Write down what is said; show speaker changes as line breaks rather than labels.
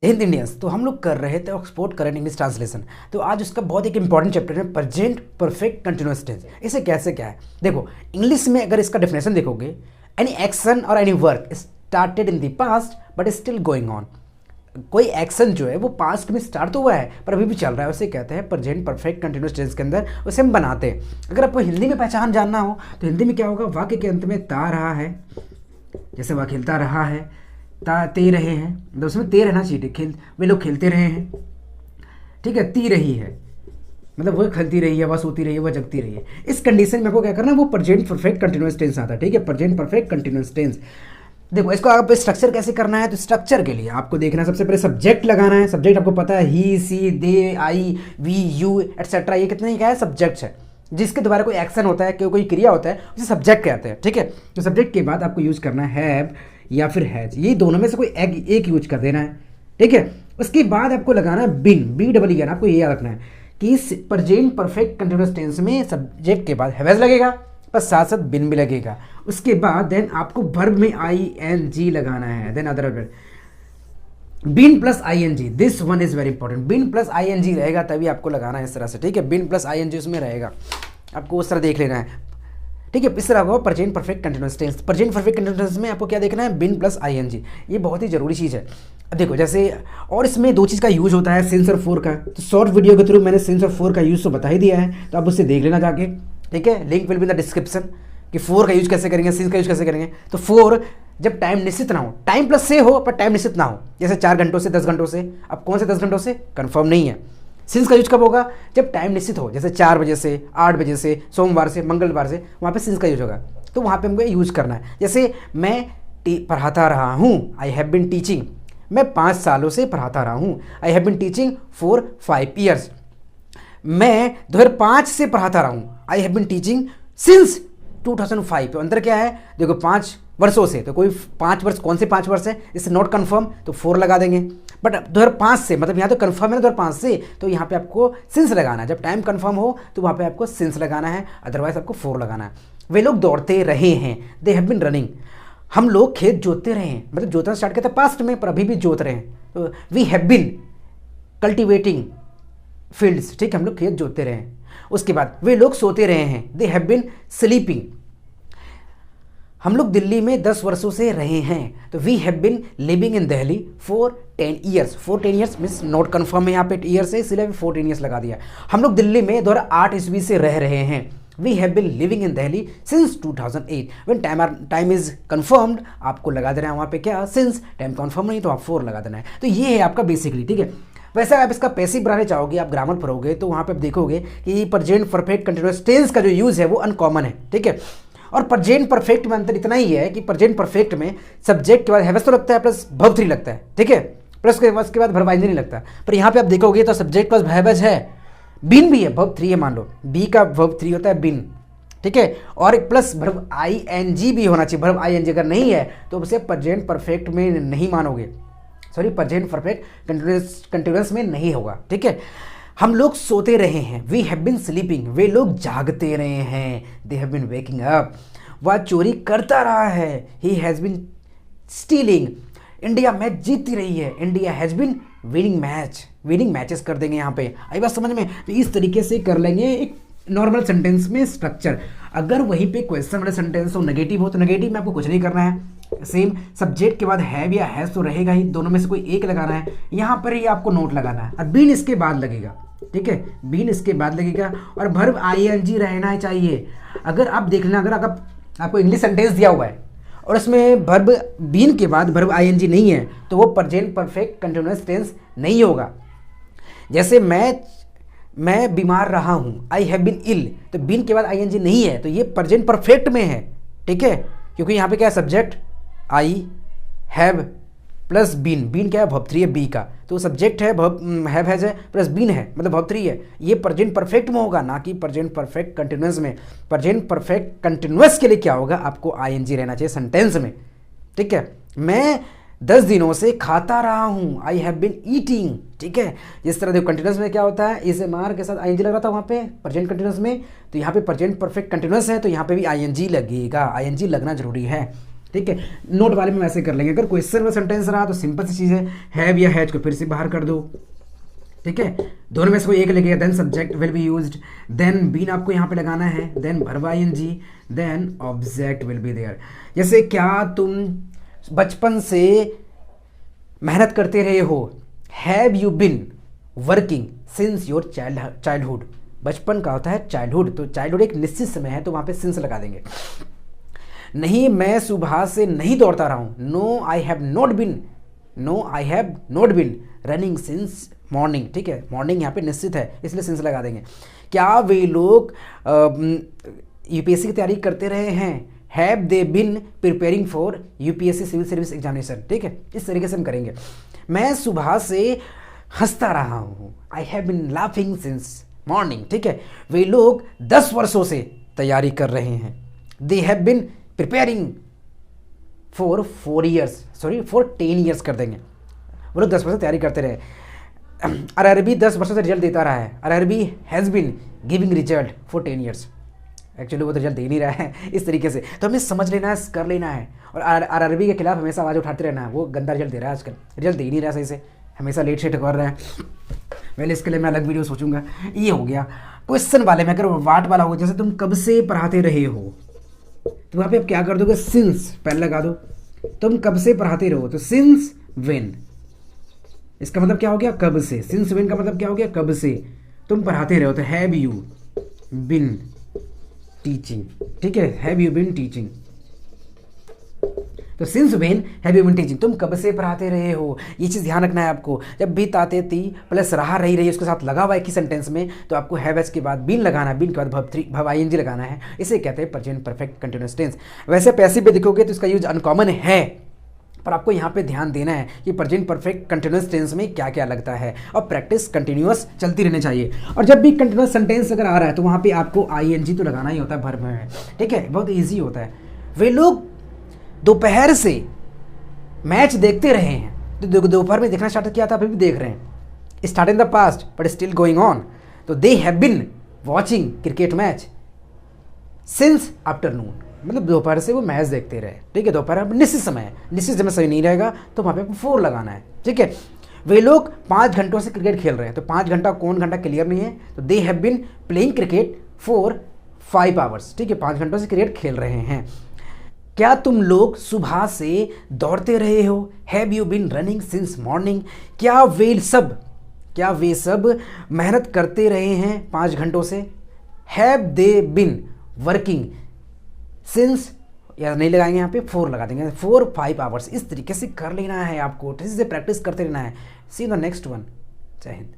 Hind Indians. तो हम लोग कर रहे थे ऑक्सफोर्ड करंट इंग्लिश ट्रांसलेशन। तो आज उसका बहुत एक इंपॉर्टेंट चैप्टर है प्रेजेंट परफेक्ट कंटिन्यूअस टेंस। इसे कैसे क्या है देखो, इंग्लिश में अगर इसका डेफिनेशन देखोगे, एनी एक्शन और any work started in the past but still going on. कोई एक्शन जो है वो पास्ट में स्टार्ट तो हुआ है पर अभी भी चल रहा है, उसे कहते हैं प्रेजेंट परफेक्ट कंटिन्यूअस टेंस के अंदर उसे हम बनाते हैं। अगर आपको हिंदी में पहचान जानना हो तो हिंदी में क्या होगा, वाक्य के अंत में ता रहा है, जैसे वह खेलता रहा है, ते रहे हैं, मतलब उसमें ते रहना चाहिए, खेल वे लोग खेलते रहे हैं, ठीक है। ती रही है मतलब वह खेलती रही है, वह सोती रही है, वह जगती रही है। इस कंडीशन में आपको क्या करना है, वो प्रेजेंट परफेक्ट कंटिन्यूअस टेंस आता है, ठीक है, प्रेजेंट परफेक्ट कंटिन्यूअस टेंस। देखो इसको आप स्ट्रक्चर कैसे करना है, तो स्ट्रक्चर के लिए आपको देखना है सबसे पहले सब्जेक्ट लगाना है। सब्जेक्ट आपको पता है, ही सी दे आई वी यू एटसेट्रा, ये कितने क्या है, सब्जेक्ट है। जिसके द्वारा कोई एक्शन होता है, कोई क्रिया होता है, उसे सब्जेक्ट कहते हैं, ठीक है। तो सब्जेक्ट के बाद आपको यूज करना है हैव या फिर हैज, ये दोनों में से कोई एक यूज कर देना है, ठीक है। उसके बाद आपको लगाना है बिन, बी डबल ई एन। आपको ये याद रखना है कि प्रेजेंट परफेक्ट कंटिन्यूअस टेंस में सब्जेक्ट के बाद हैज लगेगा, बस साथ साथ बिन भी लगेगा। उसके बाद देन आपको वर्ब में आई एन जी लगाना है, then other verb been plus I N G, this one is very important. Been plus I N G रहेगा तभी आपको लगाना है इस तरह से, ठीक है। बिन प्लस आई एन जी उसमें रहेगा, आपको उस तरह देख लेना है, ठीक है। इस तरह होगा present perfect continuous tense. Present perfect continuous tense में आपको क्या देखना है, बिन प्लस आई एन जी, ये बहुत ही जरूरी चीज़ है। अब देखो जैसे, और इसमें दो चीज़ का यूज होता है, सिंस और फोर का। तो शॉर्ट वीडियो के थ्रू मैंने सिंस और फोर का यूज तो बता ही दिया है, तो आप उससे देख लेना जाके, ठीक है। Link will be in the description कि फोर का यूज कैसे करेंगे, सिंस का यूज कैसे करेंगे। तो फोर जब टाइम निश्चित ना हो, टाइम प्लस से हो पर टाइम निश्चित ना हो, जैसे 4 घंटों से 10 घंटों से। अब कौन से 10 घंटों से कंफर्म नहीं है। सिंस का यूज कब होगा, जब टाइम निश्चित हो, जैसे 4 बजे से 8 बजे से, सोमवार से मंगलवार से, वहाँ पे सिंस का यूज होगा। तो वहाँ पे हमको यूज करना है। जैसे मैं पढ़ाता रहा हूँ, आई हैव बिन टीचिंग, मैं 5 सालों से पढ़ाता रहा हूँ, I have been teaching for 5 years. मैं 2005 से पढ़ाता रहा हूँ, I have been teaching since 2005। तो अंतर क्या है, देखो 5 वर्षों से, तो कोई 5 वर्ष, कौन से 5 वर्ष है, इससे नॉट कन्फर्म, तो 4 लगा देंगे। बट 2005 से, मतलब यहाँ तो कन्फर्म है ना 2005 से, तो यहाँ पे आपको सिंस लगाना है। जब टाइम कन्फर्म हो तो वहाँ पे आपको सिंस लगाना है, अदरवाइज आपको 4 लगाना है। वे लोग दौड़ते रहे हैं, दे हैव बिन रनिंग। हम लोग खेत जोतते रहे हैं, मतलब जोतना स्टार्ट किया था पास्ट में पर अभी भी जोत रहे हैं, तो we have been cultivating fields, ठीक है, हम लोग खेत जोतते रहे हैं। उसके बाद वे लोग सोते रहे हैं, दे हैव बिन स्लीपिंग। हम लोग दिल्ली में 10 वर्षों से रहे हैं, तो we have been living in Delhi for 10 years. For 10 years means not confirm है यहाँ पे ईयर से, इसलिए 14 ईयर्स लगा दिया। हम लोग दिल्ली में 2008 ईस्वी से रह रहे हैं, we have been living in Delhi since 2008। When time is confirmed, आपको लगा देना है वहाँ पे क्या, सिंस। टाइम कन्फर्म नहीं तो आप 4 लगा देना है। तो ये है आपका बेसिकली, ठीक है। वैसे आप इसका पैसिव बनाने चाहोगे, आप ग्रामर पढ़ोगे तो वहाँ पे आप देखोगे कि प्रेजेंट परफेक्ट कंटिन्यूअस टेंस का जो यूज है वो अनकॉमन है, ठीक है। और प्रेजेंट परफेक्ट में अंतर इतना ही है कि प्रेजेंट परफेक्ट में सब्जेक्ट के बाद हैव तो लगता है प्लस वर्ब 3 लगता है, ठीक है, प्लस के बाद वर्ब नहीं लगता। पर यहाँ पे आप देखोगे तो सब्जेक्ट प्लस हैव है, बिन भी है, वर्ब 3 है, मान लो बी का वर्ब 3 होता है बिन, ठीक है। और plus verb I N G भी होना चाहिए। वर्ब आई एन जी अगर नहीं है तो उसे प्रेजेंट परफेक्ट में नहीं मानोगे, सॉरी प्रेजेंट परफेक्ट कंटिन्यूअस में नहीं होगा, ठीक है। हम लोग सोते रहे हैं, वी हैव बिन स्लीपिंग, वे लोग जागते रहे हैं, दे हैव बिन वेकिंग अप। वह चोरी करता रहा है, he has been stealing. India match जीतती रही है, India has been winning match. Winning matches कर देंगे यहाँ पे, आई बात समझ में। तो इस तरीके से कर लेंगे एक नॉर्मल सेंटेंस में स्ट्रक्चर। अगर वहीं पे क्वेश्चन वाले सेंटेंस हो, नेगेटिव हो, तो नेगेटिव में आपको कुछ नहीं करना है। सेम सब्जेक्ट के बाद हैव या हैज तो रहेगा ही, दोनों में से कोई एक लगाना है। यहाँ पर ही आपको नोट लगाना है, और बीन इसके बाद लगेगा, ठीक है, बीन इसके बाद लगेगा। और वर्ब आईएनजी रहना ही चाहिए। अगर आप देख लेना, अगर आपको इंग्लिश सेंटेंस दिया हुआ है और उसमें वर्ब बीन के बाद वर्ब आईएनजी नहीं है, तो वो प्रेजेंट परफेक्ट कंटिन्यूअस टेंस नहीं होगा। जैसे मैं बीमार रहा हूँ, आई हैव बिन इल, तो बीन के बाद आईएनजी नहीं है, तो ये प्रेजेंट परफेक्ट में है, ठीक है। क्योंकि यहाँ पे क्या है, subject I have plus been, been क्या है, वर्ब 3 है बी का, तो सब्जेक्ट है वर्ब हैव हैज है प्लस बीन है, मतलब वर्ब 3 है। ये प्रेजेंट परफेक्ट में होगा, ना कि प्रेजेंट परफेक्ट कंटिन्यूअस में। प्रेजेंट परफेक्ट कंटिन्यूअस के लिए क्या होगा, आपको आईएनजी रहना चाहिए सेंटेंस में, ठीक है। मैं 10 दिनों से खाता रहा हूँ, आई हैव बिन ईटिंग, ठीक है। जिस तरह देखो कंटिन्यूअस में क्या होता है, इस एम आर के साथ आईएनजी लग रहा था वहाँ पे प्रेजेंट कंटिन्यूअस में, तो यहाँ पे प्रेजेंट परफेक्ट कंटिन्यूअस है तो यहाँ पे भी आईएनजी लगेगा, आईएनजी लगना जरूरी है, ठीक है। नोट वाले में वैसे कर लेंगे। अगर क्वेश्चन में सेंटेंस रहा तो सिंपल सी चीज़ है, हैव या हैज को फिर से बाहर कर दो, ठीक है। दोनों में से कोई एक लगेगा, then subject will be used, then been आपको यहाँ पे लगाना है, then verb ING, then object will be there. जैसे क्या तुम बचपन से मेहनत करते रहे हो, have you been working since your childhood. बचपन का होता है चाइल्डहुड, तो चाइल्डहुड एक निश्चित समय है तो वहाँ पे सिंस लगा देंगे। नहीं, मैं सुबह से नहीं दौड़ता रहा हूँ, no I have not been running since morning, ठीक है। मॉर्निंग यहाँ पे निश्चित है इसलिए सिंस लगा देंगे। क्या वे लोग यूपीएससी की तैयारी करते रहे हैं, have they been preparing for UPSC civil service examination, ठीक है। इस तरीके से हम करेंगे। मैं सुबह से हंसता रहा हूँ, I have been laughing since morning, ठीक है। वे लोग 10 वर्षों से तैयारी कर रहे हैं, दे have bin preparing for 10 years कर देंगे। वो लोग 10 वर्ष से तैयारी करते रहे। आरआरबी 10 वर्षों से रिजल्ट देता रहा है, RRB has been giving result for 10 years. Actually वो तो रिजल्ट दे नहीं रहा है, इस तरीके से। तो हमें समझ लेना है, कर लेना है, और आरआरबी के खिलाफ हमेशा आवाज़ उठाते रहना है। वो गंदा रिजल्ट दे रहा है आजकल, रिजल्ट दे ही नहीं रहा सही से, हमेशा लेट सेट कर रहा है। पहले इसके लिए मैं अलग वीडियो सोचूंगा। ये हो गया क्वेश्चन वाले में। अगर वाट वाला होगा, जैसे तुम कब से पढ़ाते रहे हो, तो वहाँ पे आप क्या कर दोगे, सिंस पहले लगा दो। तुम कब से पढ़ाते रहो, तो सिंस व्हेन, इसका मतलब क्या हो गया, कब से। सिंस व्हेन का मतलब क्या हो गया, कब से तुम पढ़ाते रहो, तो हैव यू बिन टीचिंग, ठीक है, हैव यू बिन टीचिंग। तो since when have you been teaching, तुम कब से पढ़ाते रहे हो। ये चीज़ ध्यान रखना है आपको। जब भी ताते ती प्लस रहा रही रही उसके साथ लगा हुआ एक ही सेंटेंस में, तो आपको हैव एस के बाद बीन लगाना है, बीन के बाद भव आईएनजी लगाना है। इसे कहते हैं प्रेजेंट परफेक्ट कंटीन्यूअस टेंस। वैसे पैसिव पे देखोगे तो इसका यूज अनकॉमन है, पर आपको यहाँ पे ध्यान देना है कि प्रेजेंट परफेक्ट कंटीन्यूअस टेंस में क्या क्या लगता है, और प्रैक्टिस कंटीन्यूअस चलती रहनी चाहिए। और जब भी कंटीन्यूअस सेंटेंस अगर आ रहा है तो वहाँ पे आपको आईएनजी तो लगाना ही होता है वर्ब में, ठीक है। बहुत ईजी होता है। वे लोग दोपहर से मैच देखते रहे हैं, तो दोपहर में देखना स्टार्ट किया था, अभी भी देख रहे हैं। Start in the past but still going on, तो they have been watching cricket match since afternoon, मतलब दोपहर से वो मैच देखते रहे, ठीक है। दोपहर अब निश्चित समय है, निश्चित समय सही नहीं रहेगा तो वहाँ पे 4 लगाना है, ठीक है। वे लोग 5 घंटों से क्रिकेट खेल रहे हैं, तो 5 घंटा कौन घंटा क्लियर नहीं है, तो they have been playing cricket for 5 hours, ठीक है। 5 घंटों से क्रिकेट खेल रहे हैं। क्या तुम लोग सुबह से दौड़ते रहे हो, have you bin running since morning. क्या वे सब मेहनत करते रहे हैं 5 घंटों से, have they bin working since, या नहीं लगाएंगे यहाँ पे 4 लगा देंगे, 4-5 आवर्स। इस तरीके से कर लेना है आपको, इसे प्रैक्टिस करते रहना है। See the next one. जय हिंद।